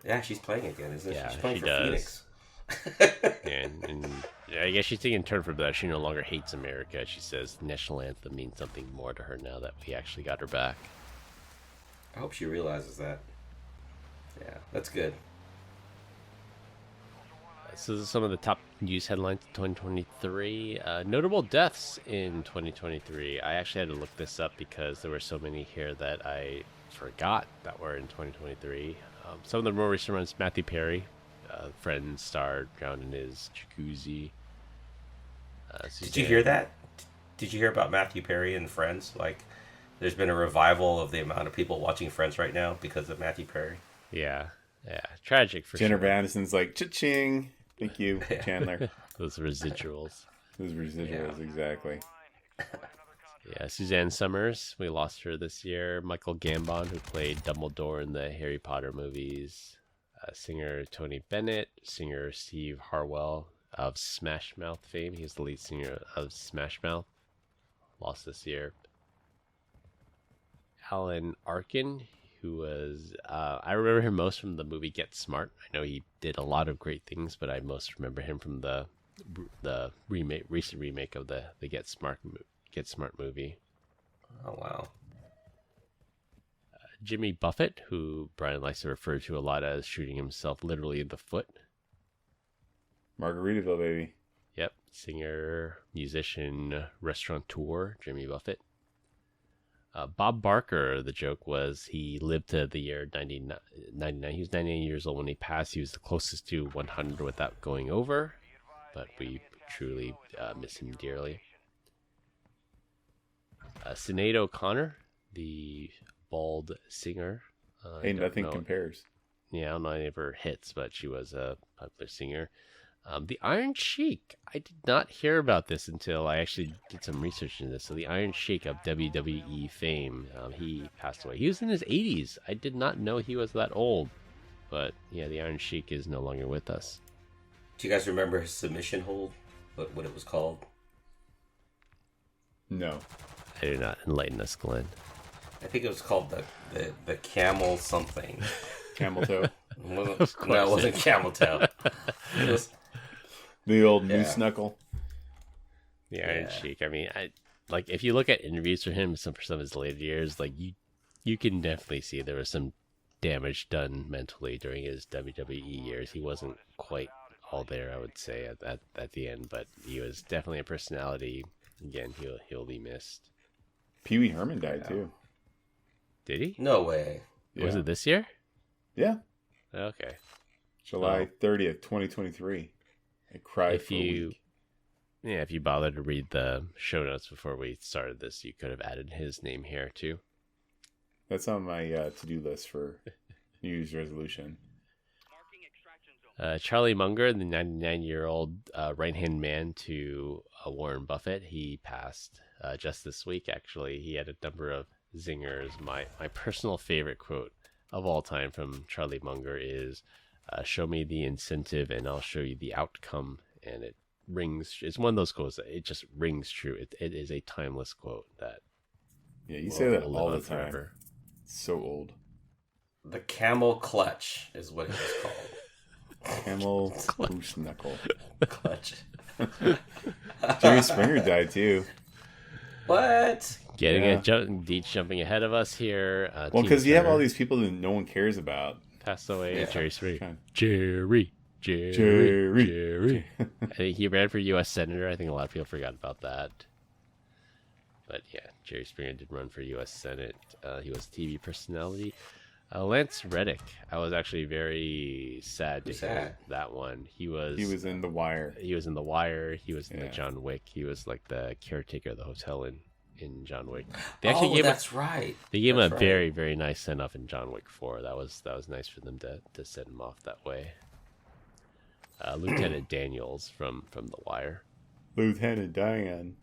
Yeah, she's playing again, isn't it? Yeah, She's playing she for does. Phoenix. And I guess she's taking a turn for better. She no longer hates America. She says the national anthem means something more to her now that we actually got her back. I hope she realizes that. Yeah, that's good. So this is some of the top news headlines in 2023. Notable deaths in 2023. I actually had to look this up because there were so many here that I forgot that were in 2023. Some of the more recent ones: Matthew Perry, Friends star, drowned in his jacuzzi. Did you hear that? Did you hear about Matthew Perry and Friends? Like, there's been a revival of the amount of people watching Friends right now because of Matthew Perry. Yeah, tragic for Jennifer sure. Aniston's like, cha-ching. Thank you, Chandler. Those residuals. Those residuals, exactly. Yeah, Suzanne Summers, we lost her this year. Michael Gambon, who played Dumbledore in the Harry Potter movies. Singer Tony Bennett. Singer Steve Harwell of Smash Mouth fame. He's the lead singer of Smash Mouth. Lost this year. Alan Arkin, who was... I remember him most from the movie Get Smart. I know he did a lot of great things, but I most remember him from the recent remake of the Get Smart movie. Oh, wow. Jimmy Buffett, who Brian likes to refer to a lot as shooting himself literally in the foot. Margaritaville, baby. Yep. Singer, musician, restaurateur, Jimmy Buffett. Bob Barker, the joke was he lived to the year 99. He was 99 years old when he passed. He was the closest to 100 without going over, but we truly miss him dearly. Sinead O'Connor, the bald singer. Hey, nothing compares. Yeah, I don't know any of her hits, but she was a popular singer. The Iron Sheik. I did not hear about this until I actually did some research into this. So the Iron Sheik of WWE fame, he passed away. He was in his 80s. I did not know he was that old. But yeah, the Iron Sheik is no longer with us. Do you guys remember his submission hold? What it was called? No. I do not. Enlighten us, Glenn. I think it was called the camel something. Camel toe. No, it wasn't camel toe. It was... The old moose knuckle. The Iron Sheik. I mean, if you look at interviews for him, for some of his later years, like you can definitely see there was some damage done mentally during his WWE years. He wasn't quite all there, I would say, at the end, but he was definitely a personality. Again, he'll be missed. Pee Wee Herman died too. Did he? No way. Yeah. Was it this year? Yeah. Okay. July 30th, 2023. I cried for a week. Yeah, if you bothered to read the show notes before we started this, you could have added his name here too. That's on my to-do list for New Year's resolution. Charlie Munger, the 99-year-old right-hand man to Warren Buffett, he passed just this week, actually. He had a number of zingers. My personal favorite quote of all time from Charlie Munger is, show me the incentive and I'll show you the outcome. And it rings. It's one of those quotes that it just rings true. It is a timeless quote that... Yeah, you say that all the time. Forever. It's so old. The camel clutch is what it was called. Camel moose knuckle. Clutch. Jerry Springer died too. What? Deech jumping ahead of us here. Well, because you have all these people that no one cares about. Passed away. Yeah. Jerry Springer. Jerry. I think he ran for U.S. Senator. I think a lot of people forgot about that. But yeah, Jerry Springer did run for U.S. Senate. He was a TV personality. Lance Reddick. I was actually very sad to hear that one. He was in The Wire. He was in The Wire. He was in the John Wick. He was like the caretaker of the hotel in John Wick. That's right. They gave him a very, very nice send off in John Wick 4. That was nice for them to send him off that way. Lieutenant Daniels from The Wire. Lieutenant Diane.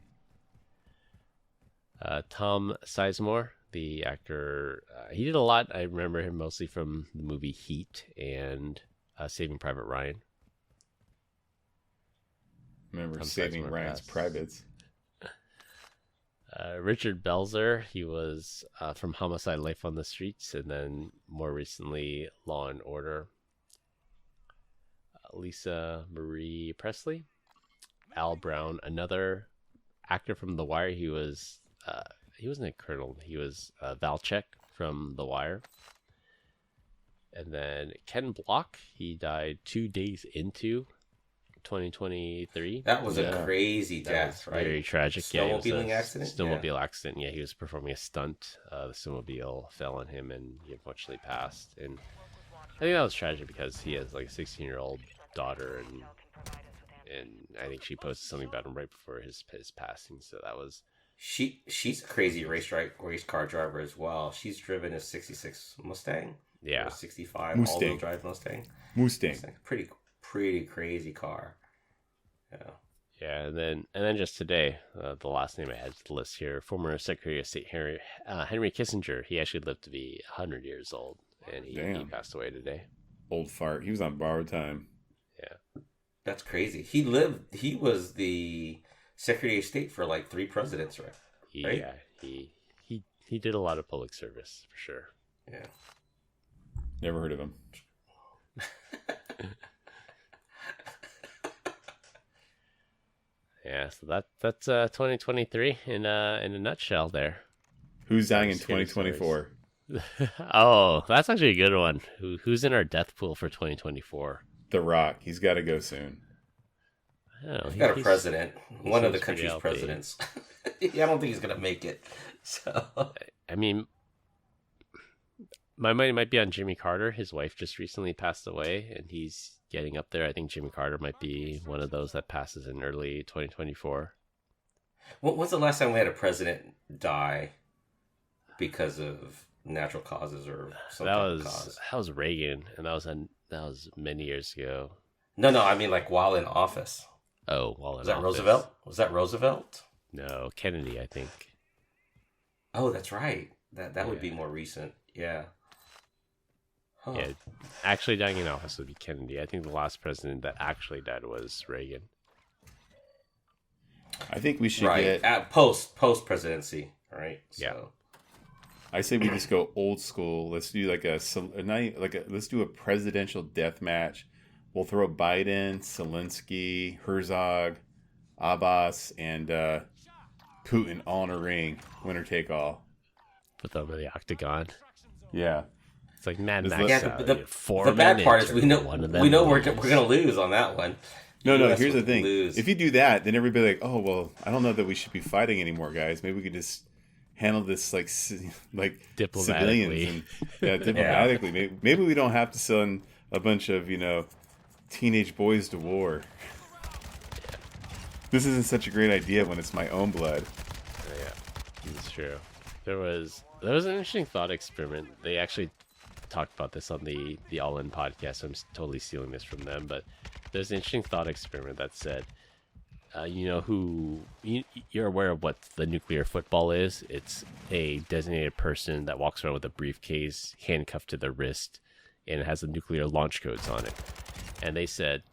Tom Sizemore, the actor, he did a lot. I remember him mostly from the movie Heat and Saving Private Ryan. Remember Tom Saving Sizemore Ryan's passed. Privates. Richard Belzer, he was from Homicide: Life on the Streets, and then more recently Law and Order. Lisa Marie Presley. Al Brown, another actor from The Wire. He wasn't a colonel. He was Valchek from The Wire. And then Ken Block, he died 2 days into 2023. That was a crazy death, right? Very tragic. Snowmobiling accident? Snowmobile accident. Yeah, he was performing a stunt. The snowmobile fell on him and he unfortunately passed. And I think that was tragic because he has like a 16-year-old daughter, and I think she posted something about him right before his passing. So that was... She's a crazy race car driver as well. She's driven a 66 Mustang. Yeah. Or a 65 all-wheel drive Mustang. Pretty crazy car. Yeah. Yeah, and then just today, the last name I had to the list here, former Secretary of State Henry Kissinger. He actually lived to be 100 years old, and he passed away today. Old fart. He was on borrowed time. Yeah. That's crazy. He was the Secretary of State for like 3 presidents, right? Yeah, he did a lot of public service, for sure. Yeah. Never heard of him. Yeah, so that's 2023 in a nutshell there. Who's dying in 2024? Oh, that's actually a good one. Who's in our death pool for 2024? The Rock. He's got to go soon. I don't know. He's got a president. One of the country's presidents. I don't think he's going to make it. So, I mean, my money might be on Jimmy Carter. His wife just recently passed away, and he's getting up there. I think Jimmy Carter might be one of those that passes in early 2024. When's the last time we had a president die because of natural causes or something? That was Reagan, and that was many years ago. No, I mean like while in office. Oh, while in was that office. Roosevelt? Was that Roosevelt? No, Kennedy, I think. Oh, that's right. That would be more recent. Yeah. Huh. Yeah, actually dying in office would be Kennedy. I think the last president that actually died was Reagan. I think we should get at post presidency, right? Yeah. So. I say we just go old school. Let's do let's do a presidential death match. We'll throw Biden, Zelensky, Herzog, Abbas, and Putin all in a ring, winner take all. Put them in the octagon. Yeah. It's like Mad Max. Yeah, the bad part is we know we're gonna lose on that one. No. Here's the thing: if you do that, then everybody like, oh well, I don't know that we should be fighting anymore, guys. Maybe we could just handle this like diplomatically. Diplomatically. Maybe we don't have to send a bunch of teenage boys to war. This isn't such a great idea when it's my own blood. Yeah, it's true. There was an interesting thought experiment. They actually talked about this on the All In podcast. I'm totally stealing this from them, but there's an interesting thought experiment that said, you're aware of what the nuclear football is? It's a designated person that walks around with a briefcase handcuffed to their wrist, and it has the nuclear launch codes on it. And they said,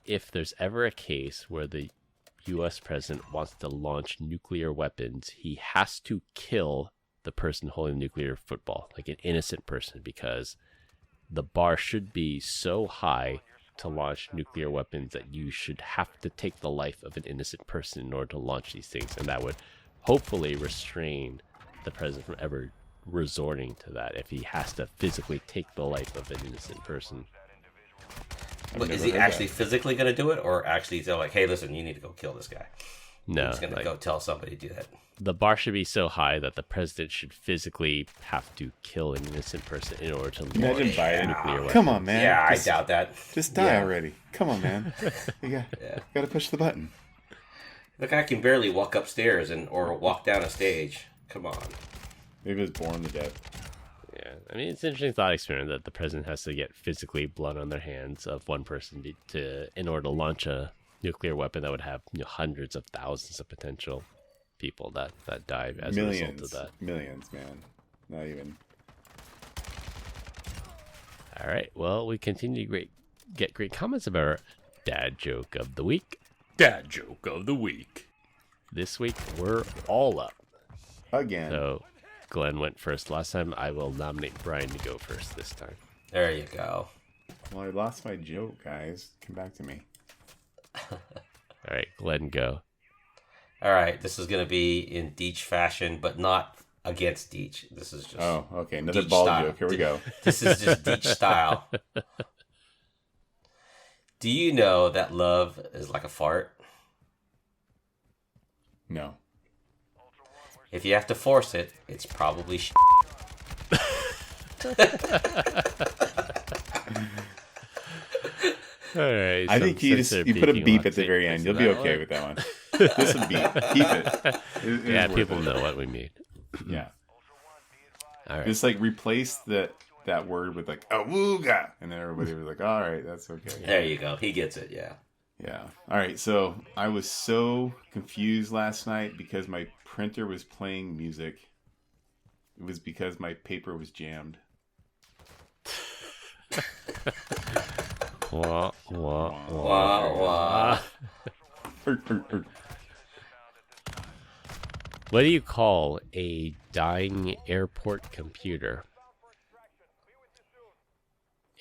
if there's ever a case where the U.S. president wants to launch nuclear weapons, he has to kill the person holding nuclear football, like an innocent person, because the bar should be so high to launch nuclear weapons that you should have to take the life of an innocent person in order to launch these things. And that would hopefully restrain the president from ever resorting to that if he has to physically take the life of an innocent person. But is he actually physically going to do it, or actually they're like, hey, listen, you need to go kill this guy? No. He's going to go tell somebody to do that. The bar should be so high that the president should physically have to kill an innocent person in order to launch nuclear weapons. Come on, man. Yeah, I doubt that. Just die already. Come on, man. You got to push the button. The guy can barely walk upstairs or walk down a stage. Come on. Maybe he was born to death. Yeah, I mean, it's an interesting thought experiment that the president has to get physically blood on their hands of one person in order to launch a nuclear weapon that would have hundreds of thousands of potential people that die as a result of that. Millions, man. Not even. All right. Well, we continue to get great comments about our dad joke of the week. Dad joke of the week. This week, we're all up. Again. So, Glenn went first last time. I will nominate Brian to go first this time. There you go. Well, I lost my joke, guys. Come back to me. All right, Glenn, go. All right, this is going to be in Deej fashion, but not against Deej. This is just Oh, okay. Another Deej ball style. joke. Here we go. This is just Deej style. Do you know that love is like a fart? No. If you have to force it, it's probably All right. I think you put a beep at the very end. You'll be okay with that one. Just a beep. Keep it. It Yeah, is worth people it. know what we mean. Yeah. All right. Just like replace that word with like awooga, and then everybody was like, all right, that's okay. There you go. He gets it. Yeah. Yeah. All right. So I was so confused last night because my printer was playing music. It was because my paper was jammed. Wah, wah, wah. Wow. Wow. What do you call a dying airport computer?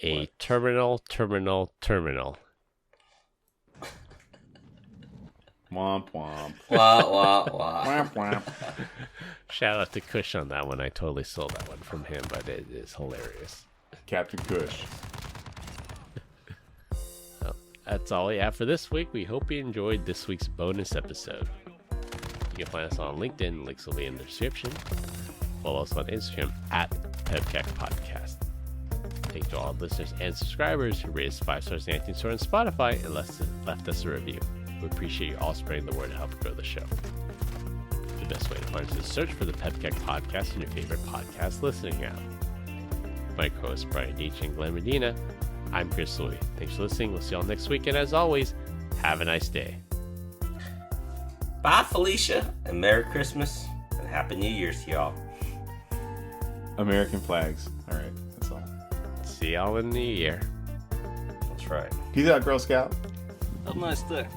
A terminal. Womp womp. Wow. Wow. Wow. Womp womp. Shout out to Kush on that one. I totally stole that one from him, but it is hilarious. Captain Kush. Well, that's all we have for this week. We hope you enjoyed this week's bonus episode. You can find us on LinkedIn. Links will be in the description. Follow us on Instagram at PEBCAK Podcast. Thank you to all listeners and subscribers who rated us 5 stars in the iTunes Store and Spotify and left us a review. We appreciate you all spreading the word to help grow the show. The best way to find us is search for the PEBCAK Podcast in your favorite podcast listening app. My co-hosts Brian Deitch and Glenn Medina. I'm Chris Louie. Thanks for listening. We'll see y'all next week. And as always, have a nice day. Bye, Felicia, and Merry Christmas and Happy New Year's to y'all. American flags. All right. That's all. See y'all in the new year. That's right. Peace out, Girl Scout. Have a nice day.